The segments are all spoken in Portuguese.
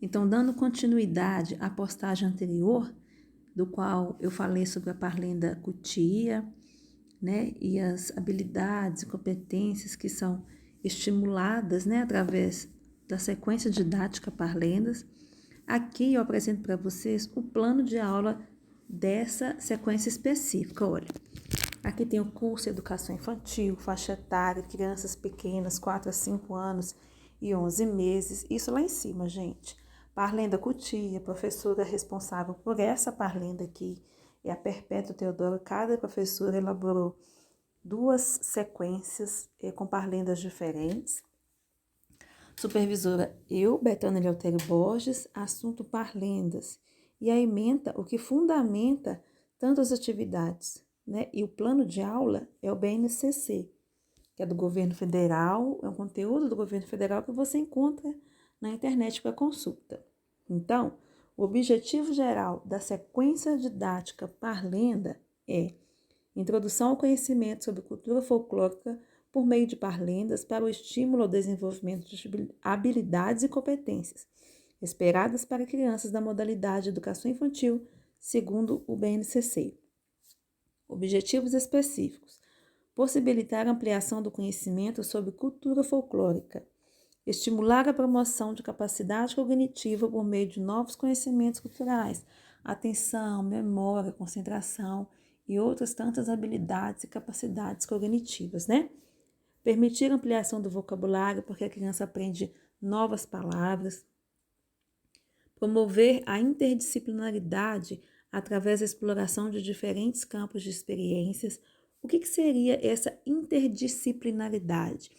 Então, dando continuidade à postagem anterior, do qual eu falei sobre a parlenda cutia, né, e as habilidades e competências que são estimuladas, né, através da sequência didática Parlendas, aqui eu apresento para vocês o plano de aula dessa sequência específica. Olha, aqui tem o curso Educação Infantil, faixa etária, crianças pequenas, 4 a 5 anos e 11 meses, isso lá em cima, gente. Parlenda Cutia, professora responsável por essa parlenda aqui, é a Perpétua Teodoro. Cada professora elaborou 2 sequências com parlendas diferentes. Supervisora eu, Betânia Eleutério Borges, assunto parlendas. E a ementa, o que fundamenta tanto as atividades, né? E o plano de aula é o BNCC, que é do governo federal, é um conteúdo do governo federal que você encontra na internet para consulta. Então, o objetivo geral da sequência didática Parlenda é introdução ao conhecimento sobre cultura folclórica por meio de parlendas para o estímulo ao desenvolvimento de habilidades e competências esperadas para crianças da modalidade Educação Infantil, segundo o BNCC. Objetivos específicos: possibilitar a ampliação do conhecimento sobre cultura folclórica, estimular a promoção de capacidade cognitiva por meio de novos conhecimentos culturais, atenção, memória, concentração e outras tantas habilidades e capacidades cognitivas, né? Permitir ampliação do vocabulário, porque a criança aprende novas palavras. Promover a interdisciplinaridade através da exploração de diferentes campos de experiências. O que seria essa interdisciplinaridade?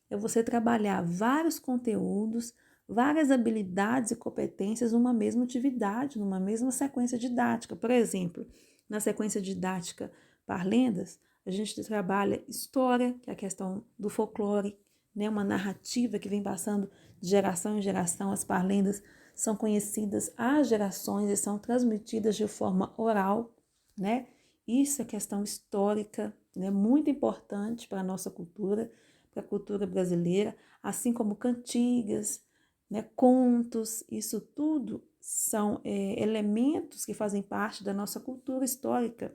É você trabalhar vários conteúdos, várias habilidades e competências numa mesma atividade, numa mesma sequência didática. Por exemplo, na sequência didática Parlendas, a gente trabalha história, que é a questão do folclore, né? Uma narrativa que vem passando de geração em geração. As parlendas são conhecidas há gerações e são transmitidas de forma oral, né? Isso é questão histórica, né? Muito importante para a nossa cultura, para a cultura brasileira, assim como cantigas, né? Contos, isso tudo são elementos que fazem parte da nossa cultura histórica,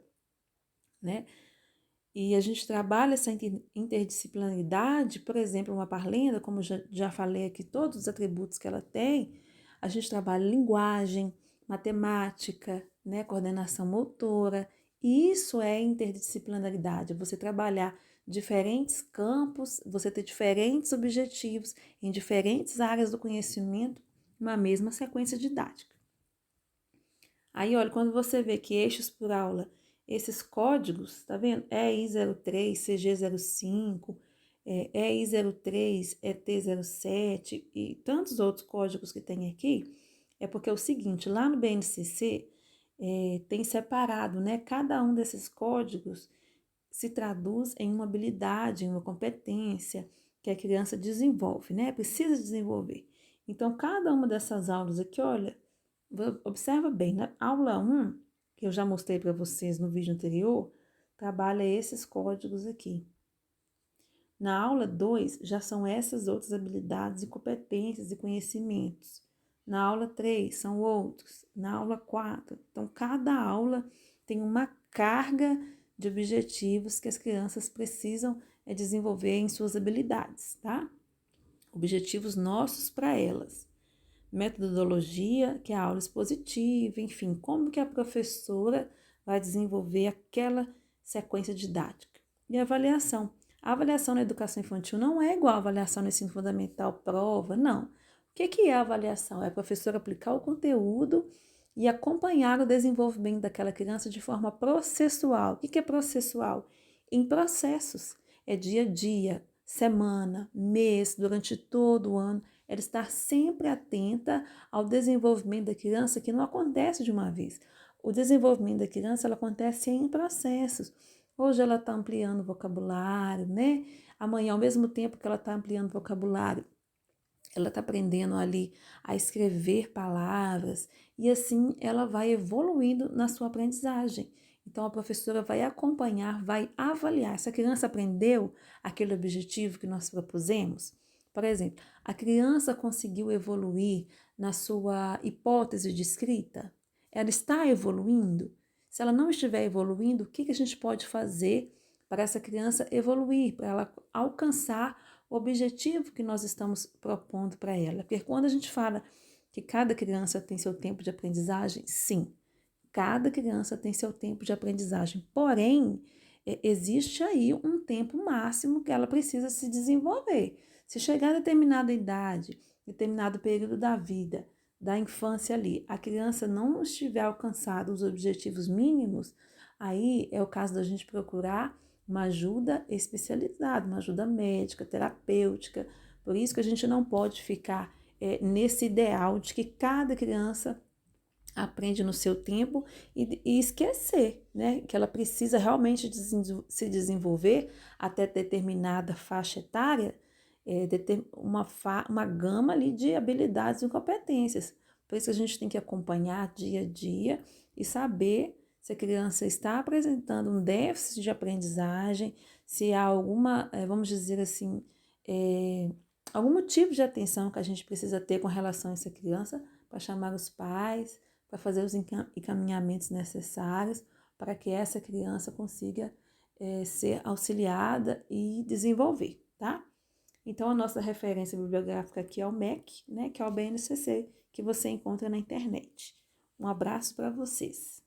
né? E a gente trabalha essa interdisciplinaridade, por exemplo, uma parlenda, como eu já falei aqui, todos os atributos que ela tem, a gente trabalha linguagem, matemática, né, coordenação motora, e isso é interdisciplinaridade, você trabalhar diferentes campos, você ter diferentes objetivos em diferentes áreas do conhecimento, uma mesma sequência didática. Aí, olha, quando você vê que eixos por aula, esses códigos, tá vendo? EI03, CG05, EI03, ET07 e tantos outros códigos que tem aqui, é porque é o seguinte, lá no BNCC tem separado, né? Cada um desses códigos se traduz em uma habilidade, em uma competência que a criança desenvolve, né? Precisa desenvolver. Então, cada uma dessas aulas aqui, olha, observa bem, na aula 1, que eu já mostrei para vocês no vídeo anterior, trabalha esses códigos aqui. Na aula 2, já são essas outras habilidades e competências e conhecimentos. Na aula 3, são outros. Na aula 4. Então, cada aula tem uma carga de objetivos que as crianças precisam desenvolver em suas habilidades, tá? Objetivos nossos para elas. Metodologia, que é a aula expositiva, enfim, como que a professora vai desenvolver aquela sequência didática. E avaliação. A avaliação na educação infantil não é igual à avaliação no ensino fundamental, prova, não. O que é a avaliação? É a professora aplicar o conteúdo e acompanhar o desenvolvimento daquela criança de forma processual. O que é processual? Em processos. É dia a dia, semana, mês, durante todo o ano. Ela estar sempre atenta ao desenvolvimento da criança, que não acontece de uma vez. O desenvolvimento da criança ela acontece em processos. Hoje ela está ampliando o vocabulário, né? Amanhã, ao mesmo tempo que ela está ampliando o vocabulário, ela está aprendendo ali a escrever palavras e assim ela vai evoluindo na sua aprendizagem. Então a professora vai acompanhar, vai avaliar. Essa criança aprendeu aquele objetivo que nós propusemos? Por exemplo, a criança conseguiu evoluir na sua hipótese de escrita? Ela está evoluindo? Se ela não estiver evoluindo, o que a gente pode fazer para essa criança evoluir, para ela alcançar o objetivo que nós estamos propondo para ela? Porque quando a gente fala que cada criança tem seu tempo de aprendizagem, sim, cada criança tem seu tempo de aprendizagem, porém, existe aí um tempo máximo que ela precisa se desenvolver. Se chegar a determinada idade, determinado período da vida, da infância ali, a criança não estiver alcançado os objetivos mínimos, aí é o caso da gente procurar uma ajuda especializada, uma ajuda médica, terapêutica. Por isso que a gente não pode ficar nesse ideal de que cada criança aprende no seu tempo e esquecer, né? Que ela precisa realmente se desenvolver até determinada faixa etária, uma gama ali de habilidades e competências. Por isso a gente tem que acompanhar dia a dia e saber se a criança está apresentando um déficit de aprendizagem, se há alguma, vamos dizer assim, algum motivo de atenção que a gente precisa ter com relação a essa criança, para chamar os pais, para fazer os encaminhamentos necessários para que essa criança consiga ser auxiliada e desenvolver, tá? Então, a nossa referência bibliográfica aqui é o MEC, né, que é o BNCC, que você encontra na internet. Um abraço para vocês.